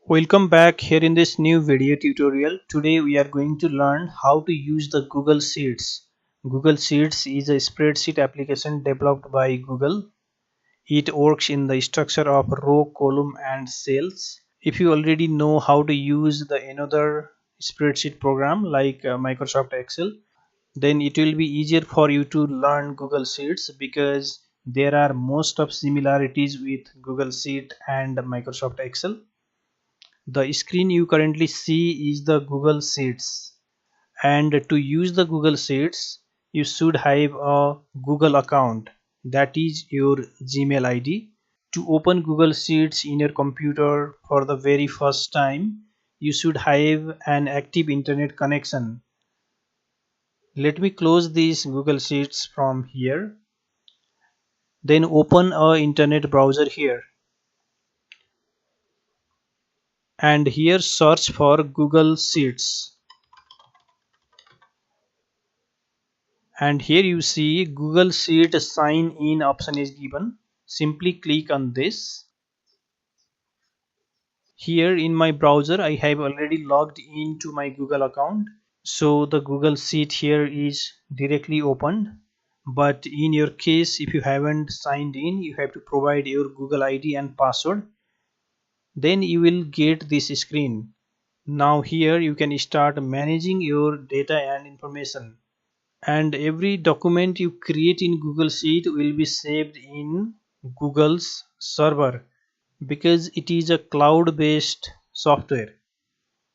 Welcome back here in this new video tutorial. Today we are going to learn how to use the Google Sheets. Google Sheets is a spreadsheet application developed by Google. It works in the structure of row, column and cells. If you already know how to use the another spreadsheet program like Microsoft Excel, then it will be easier for you to learn Google Sheets because there are most of similarities with Google Sheet and Microsoft Excel. The screen you currently see is the Google Sheets, and to use the Google Sheets you should have a Google account, that is your Gmail ID. To open Google Sheets in your computer for the very first time you should have an active internet connection. Let me close this Google Sheets from here, then open a internet browser here, and here search for Google Sheets. And here you see Google Sheet sign in option is given. Simply click on this. Here in my browser I have already logged into my Google account, so the Google Sheet here is directly opened. But in your case, if you haven't signed in, you have to provide your Google ID and password, then you will get this screen. Now here you can start managing your data and information, and every document you create in Google Sheet will be saved in Google's server because it is a cloud based software.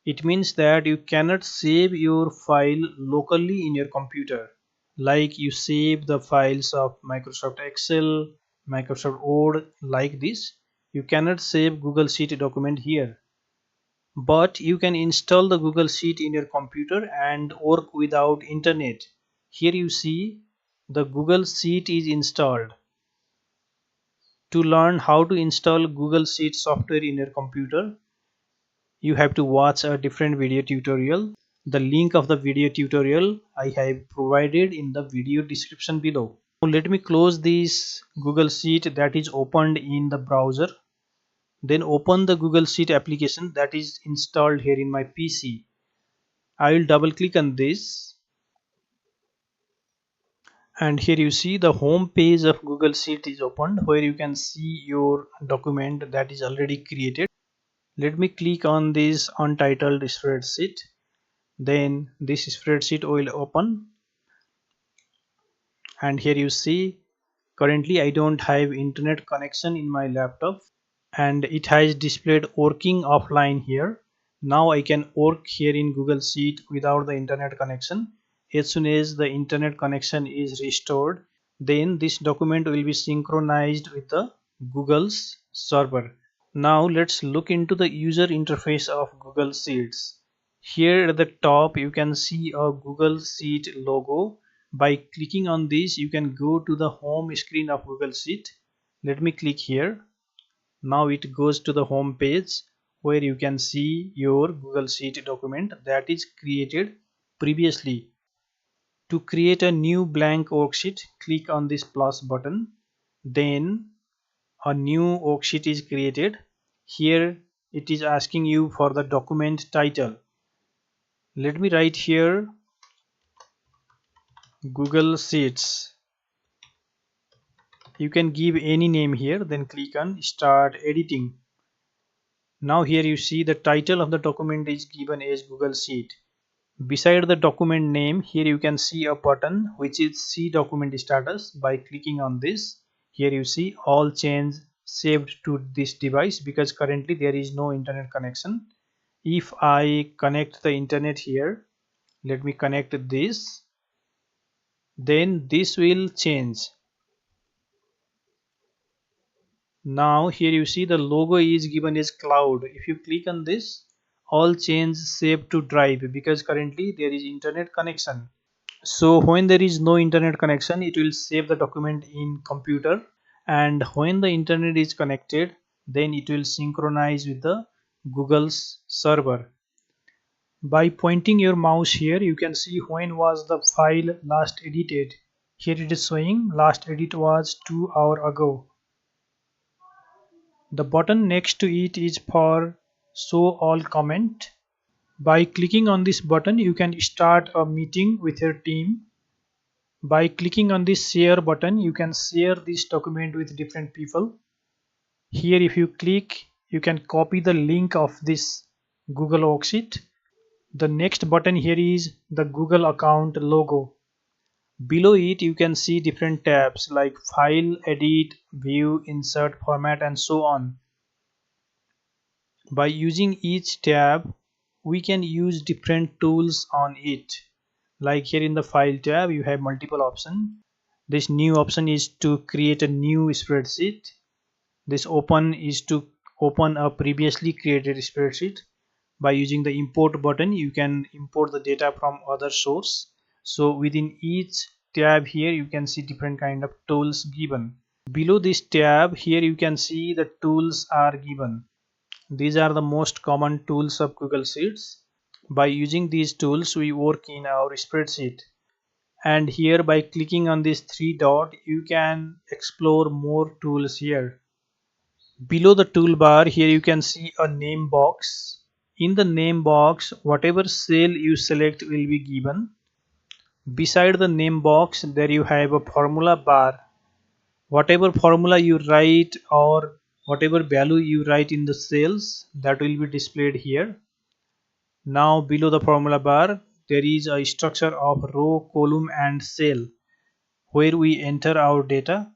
It means that you cannot save your file locally in your computer like you save the files of Microsoft Excel, Microsoft Word like this. You cannot save Google Sheet document here, but you can install the Google Sheet in your computer and work without internet. Here you see the Google Sheet is installed. To learn how to install Google Sheet software in your computer, you have to watch a different video tutorial. The link of the video tutorial I have provided in the video description below. Now let me close this Google Sheet that is opened in the browser. Then open the Google Sheet application that is installed here in my PC. I will double click on this, and here you see the home page of Google Sheet is opened where you can see your document that is already created. Let me click on this untitled spreadsheet. Then this spreadsheet will open, and here you see currently I don't have internet connection in my laptop, and it has displayed working offline here. Now I can work here in Google Sheet without the internet connection. As soon as the internet connection is restored, then this document will be synchronized with the Google's server. Now let's look into the user interface of Google Sheets. Here at the top you can see a Google Sheet logo. By clicking on this you can go to the home screen of Google Sheet. Let me click here. Now it goes to the home page where you can see your Google Sheet document that is created previously. To create a new blank worksheet, click on this plus button. Then a new worksheet is created. Here it is asking you for the document title. Let me write here Google Sheets. You can give any name here, then click on start editing. Now here you see the title of the document is given as Google Sheet. Beside the document name, here you can see a button which is see document status. By clicking on this, here you see all changes saved to this device because currently there is no internet connection. If I connect the internet here, let me connect this, then this will change. Now here you see the logo is given as cloud. If you click on this, all changes saved to drive because currently there is internet connection. So when there is no internet connection, it will save the document in computer, and when the internet is connected, then it will synchronize with the Google's server. By pointing your mouse here, you can see when was the file last edited. Here it is showing last edit was 2 hours ago. The button next to it is for show all comment. By clicking on this button, you can start a meeting with your team. By clicking on this share button, you can share this document with different people. Here, if you click, you can copy the link of this Google worksheet. The next button here is the Google account logo. Below it, you can see different tabs like File, Edit, View, Insert, Format, and so on. By using each tab, we can use different tools on it. Like here in the File tab, you have multiple options. This new option is to create a new spreadsheet. This open is to open a previously created spreadsheet. By using the import button, you can import the data from other source. So within each tab here, you can see different kind of tools given. Below this tab here, you can see the tools are given. These are the most common tools of Google Sheets. By using these tools, we work in our spreadsheet. And here by clicking on this three dot, you can explore more tools here. Below the toolbar here, you can see a name box. In the name box, whatever cell you select will be given. Beside the name box, there you have a formula bar. Whatever formula you write or whatever value you write in the cells, that will be displayed here. Now below the formula bar, there is a structure of row, column and cell where we enter our data.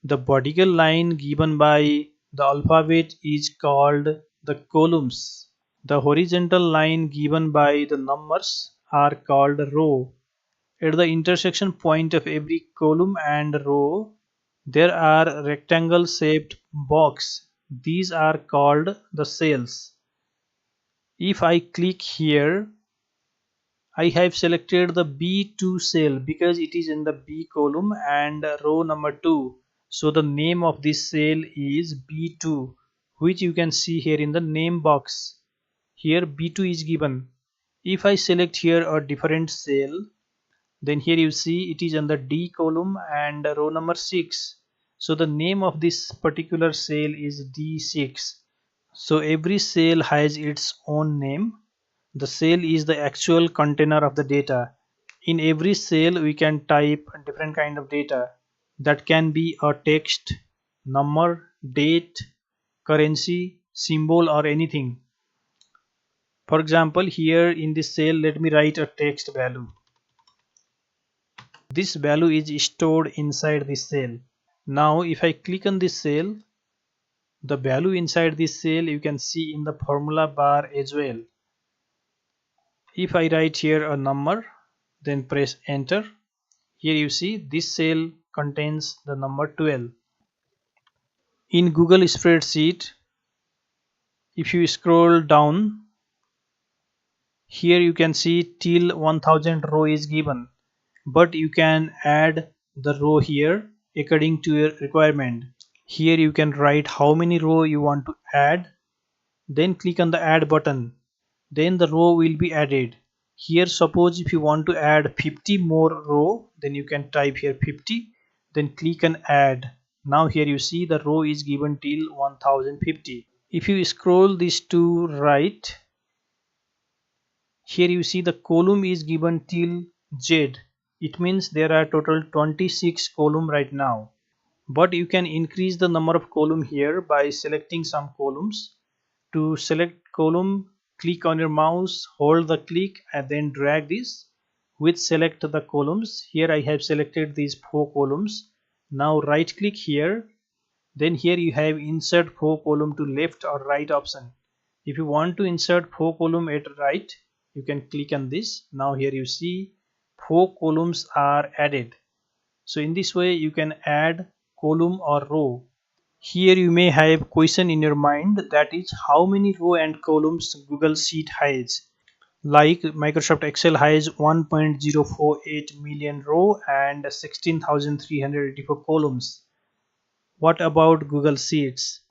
The vertical line given by the alphabet is called the columns. The horizontal line given by the numbers are called row. At the intersection point of every column and row, there are rectangle shaped boxes. These are called the cells. If I click here, I have selected the B2 cell because it is in the B column and row number 2. So the name of this cell is B2, which you can see here in the name box. Here B2 is given. If I select here a different cell, then here you see it is in the D column and row number 6. So the name of this particular cell is D6. So every cell has its own name. The cell is the actual container of the data. In every cell we can type different kind of data. That can be a text, number, date, currency, symbol or anything. For example, here in this cell let me write a text value. This value is stored inside this cell. Now if I click on this cell, the value inside this cell you can see in the formula bar as well. If I write here a number, then press enter. Here you see this cell contains the number 12. In Google Spreadsheet, if you scroll down, here you can see till 1000 row is given, but you can add the row here according to your requirement. Here you can write how many row you want to add, then click on the add button. Then the row will be added. Here suppose if you want to add 50 more row, then you can type here 50, then click on add. Now here you see the row is given till 1050. If you scroll this to right, here you see the column is given till Z. It means there are total 26 column right now. But you can increase the number of column here by selecting some columns. To select column, click on your mouse, hold the click and then drag this. With select the columns, here I have selected these 4 columns. Now right click here, then here you have insert 4 column to left or right option. If you want to insert 4 column at right, you can click on this. Now here you see 4 columns are added. So in this way you can add column or row. Here you may have question in your mind, that is how many row and columns Google Sheet has. Like Microsoft Excel has 1.048 million row and 16,384 columns. What about Google Sheets?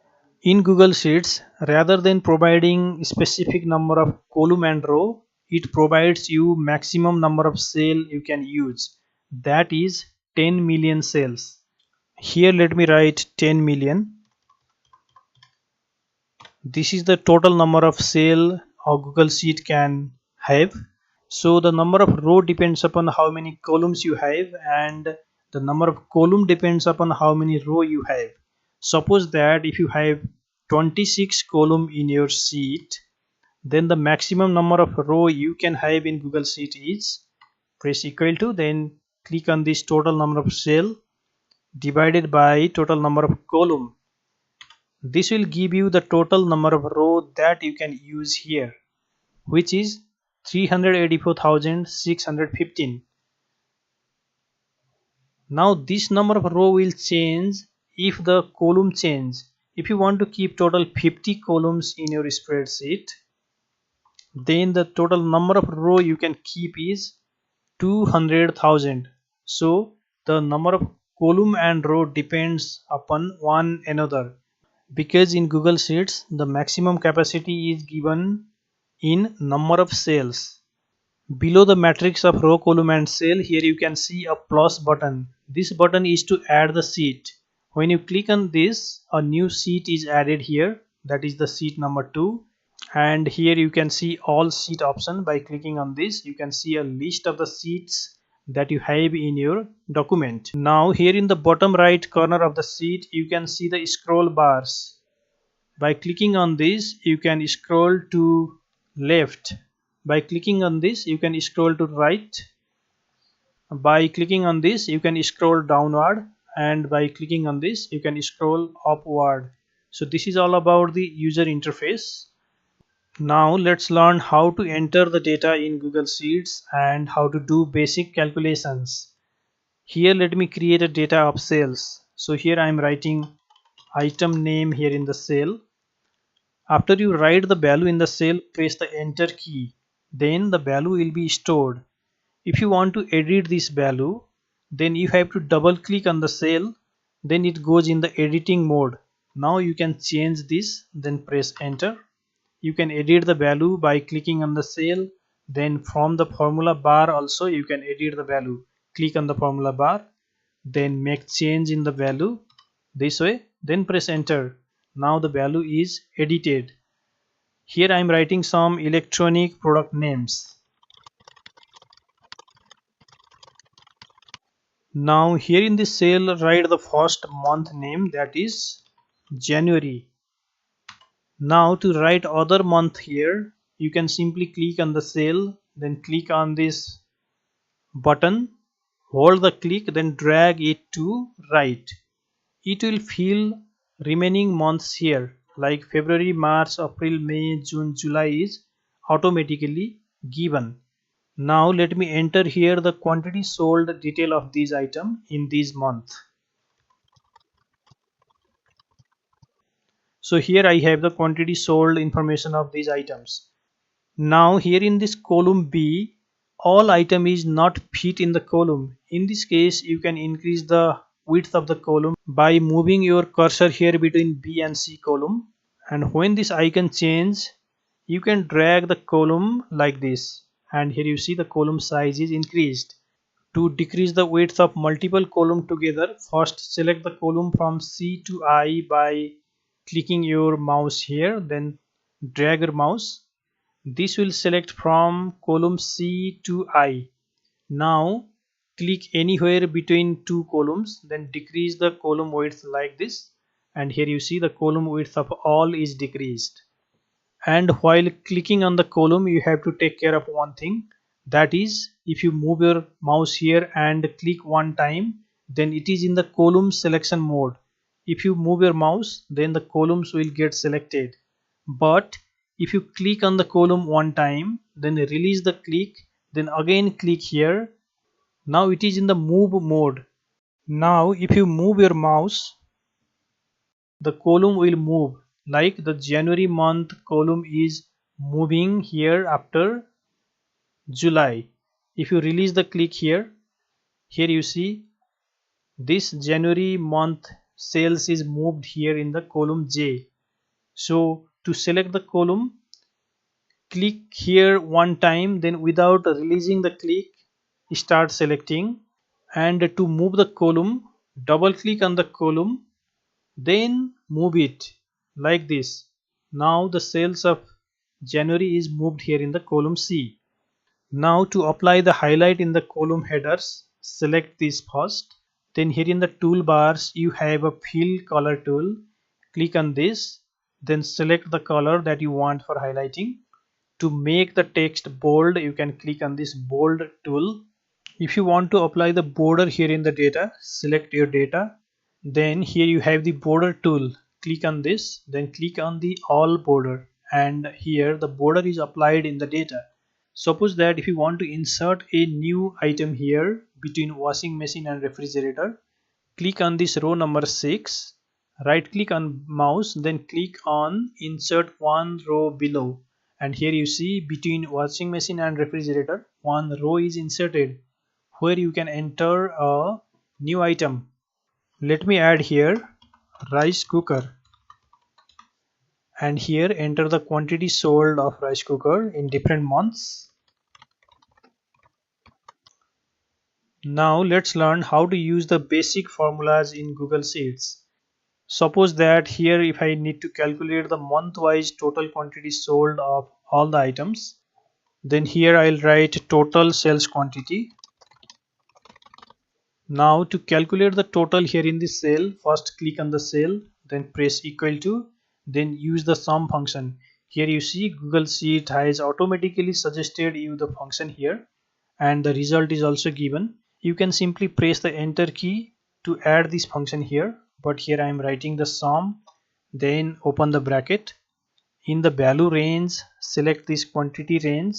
In Google Sheets, rather than providing specific number of column and row, it provides you maximum number of cell you can use. That is 10 million cells. Here let me write 10 million. This is the total number of cell a Google Sheet can have. So the number of row depends upon how many columns you have, and the number of column depends upon how many row you have. Suppose that if you have 26 column in your sheet, then the maximum number of row you can have in Google Sheet is, press equal to, then click on this total number of cell divided by total number of column. This will give you the total number of row that you can use here, which is 384,615. Now this number of row will change if the column change. If you want to keep total 50 columns in your spreadsheet, then the total number of row you can keep is 200,000. So the number of column and row depends upon one another, because in Google Sheets the maximum capacity is given in number of cells. Below the matrix of row, column and cell, here you can see a plus button. This button is to add the sheet. When you click on this, a new sheet is added here, that is the sheet number 2. And here you can see all sheet option. By clicking on this, you can see a list of the sheets that you have in your document. Now here in the bottom right corner of the sheet, you can see the scroll bars. By clicking on this, you can scroll to left. By clicking on this, you can scroll to right. By clicking on this, you can scroll downward, and by clicking on this, you can scroll upward. So this is all about the user interface. Now let's learn how to enter the data in Google Sheets and how to do basic calculations. Here let me create a data of sales. So here I am writing item name here in the cell. After you write the value in the cell, press the enter key. Then the value will be stored. If you want to edit this value, then you have to double click on the cell, then it goes in the editing mode. Now you can change this, then press enter. You can edit the value by clicking on the cell, then from the formula bar also you can edit the value. Click on the formula bar, then make change in the value this way, then press enter. Now the value is edited. Here I am writing some electronic product names. Now here in this cell write the first month name, that is January. Now to write other month here, you can simply click on the cell, then click on this button, hold the click, then drag it to right. It will fill remaining months here, like February, March, April, May, June, July is automatically given. Now let me enter here the quantity sold detail of these item in this month. So here I have the quantity sold information of these items. Now here in this column B, all item is not fit in the column. In this case, you can increase the width of the column by moving your cursor here between B and C column. And when this icon change, you can drag the column like this. And here you see the column size is increased. To decrease the width of multiple columns together, first select the column from C to I by clicking your mouse here, then drag your mouse. This will select from column C to I. Now click anywhere between two columns, then decrease the column width like this, and here you see the column width of all is decreased. And while clicking on the column, you have to take care of one thing, that is, if you move your mouse here and click one time, then it is in the column selection mode. If you move your mouse, then the columns will get selected. But if you click on the column one time, then release the click, then again click here, now it is in the move mode. Now if you move your mouse, the column will move, like the January month column is moving here after July. If you release the click here, here you see this January month sales is moved here in the column J. So to select the column, click here one time, then without releasing the click, start selecting. And to move the column, double click on the column, then move it like this. Now the sales of January is moved here in the column C. Now to apply the highlight in the column headers, select this first. Then here in the toolbars you have a fill color tool. Click on this. Then select the color that you want for highlighting. To make the text bold, you can click on this bold tool. If you want to apply the border here in the data, select your data. Then here you have the border tool. Click on this, then click on the all border, and here the border is applied in the data. Suppose that if you want to insert a new item here between washing machine and refrigerator, click on this row number 6, right click on mouse, then click on insert one row below, and here you see between washing machine and refrigerator one row is inserted where you can enter a new item. Let me add here rice cooker, and here enter the quantity sold of rice cooker in different months. Now let's learn how to use the basic formulas in Google Sheets. Suppose that here if I need to calculate the month-wise total quantity sold of all the items, then here I'll write total sales quantity. Now to calculate the total here in this cell, first click on the cell, then press equal to, then use the sum function. Here you see Google Sheet has automatically suggested you the function here, and the result is also given. You can simply press the enter key to add this function here, but here I am writing the sum, then open the bracket. In the value range, select this quantity range,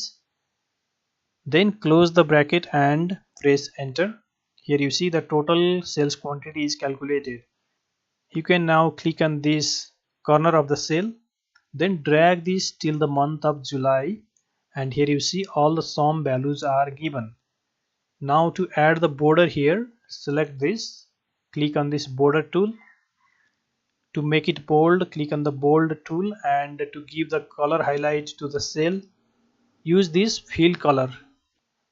then close the bracket and press enter. Here you see the total sales quantity is calculated. You can now click on this corner of the cell, then drag this till the month of July, and here you see all the sum values are given. Now to add the border here, select this, click on this border tool. To make it bold, click on the bold tool, and to give the color highlight to the cell, use this fill color.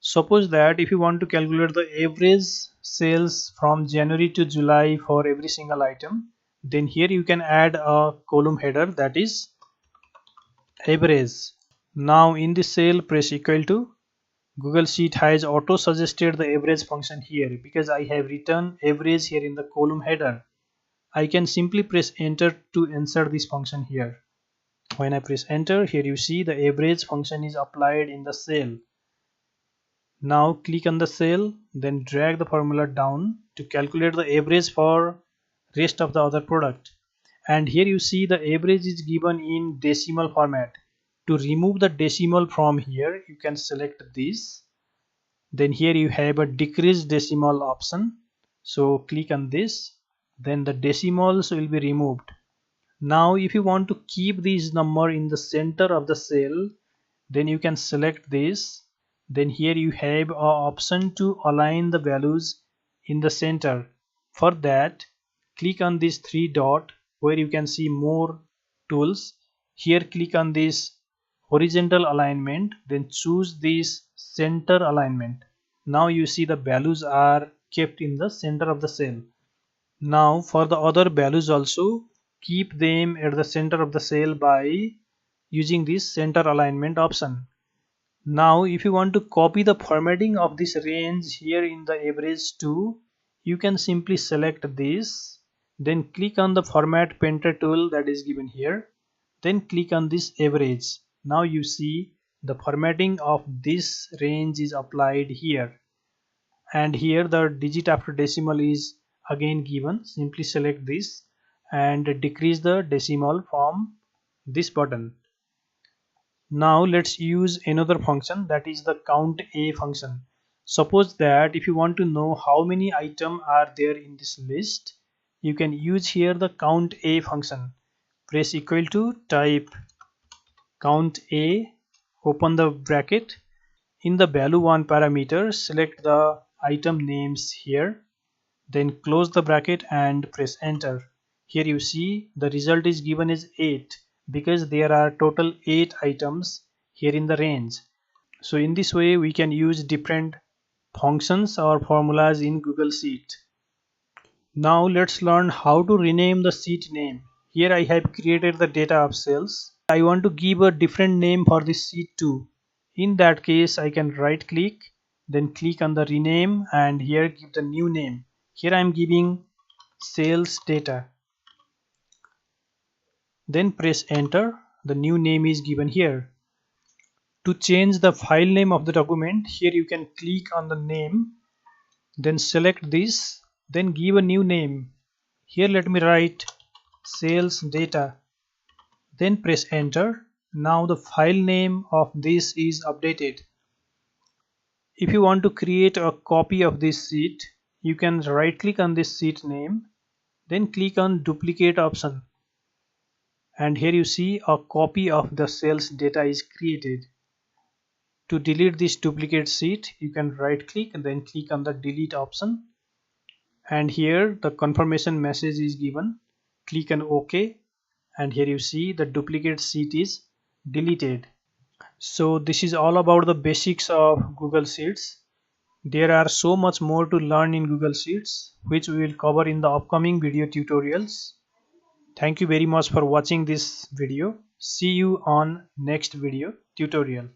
Suppose that if you want to calculate the average sales from January to July for every single item, then here you can add a column header, that is average. Now in the cell press equal to. Google Sheet has auto suggested the average function here because I have written average here in the column header. I can simply press enter to insert this function here. When I press enter, here you see the average function is applied in the cell. Now click on the cell, then drag the formula down to calculate the average for rest of the other product. And here you see the average is given in decimal format. To remove the decimal from here, you can select this. Then here you have a decrease decimal option. So click on this. Then the decimals will be removed. Now if you want to keep this number in the center of the cell, then you can select this. Then here you have an option to align the values in the center. For that, click on this three dot where you can see more tools. Here click on this horizontal alignment, then choose this center alignment. Now you see the values are kept in the center of the cell. Now for the other values also, keep them at the center of the cell by using this center alignment option. Now if you want to copy the formatting of this range here in the average too, you can simply select this, then click on the format painter tool that is given here, then click on this average. Now you see the formatting of this range is applied here, and here the digit after decimal is again given. Simply select this and decrease the decimal from this button. Now let's use another function, that is the count a function. Suppose that if you want to know how many items are there in this list, you can use here the count a function. Press equal to, type count a, open the bracket. In the value 1 parameter, select the item names here, then close the bracket and press enter. Here you see the result is given as 8 because there are total 8 items here in the range. So in this way we can use different functions or formulas in Google Sheet. Now let's learn how to rename the sheet name. Here I have created the data of sales. I want to give a different name for this sheet too. In that case, I can right click, then click on the rename, and here give the new name. Here I am giving sales data. Then press enter. The new name is given here. To change the file name of the document, here you can click on the name, then select this, then give a new name. Here let me write sales data, then press enter. Now the file name of this is updated. If you want to create a copy of this sheet, you can right click on this sheet name, then click on duplicate option, and here you see a copy of the sales data is created. To delete this duplicate sheet, you can right click and then click on the delete option, and here the confirmation message is given. Click on OK, and here you see the duplicate sheet is deleted. So this is all about the basics of Google Sheets. There are so much more to learn in Google Sheets, which we will cover in the upcoming video tutorials. Thank you very much for watching this video. See you on next video tutorial.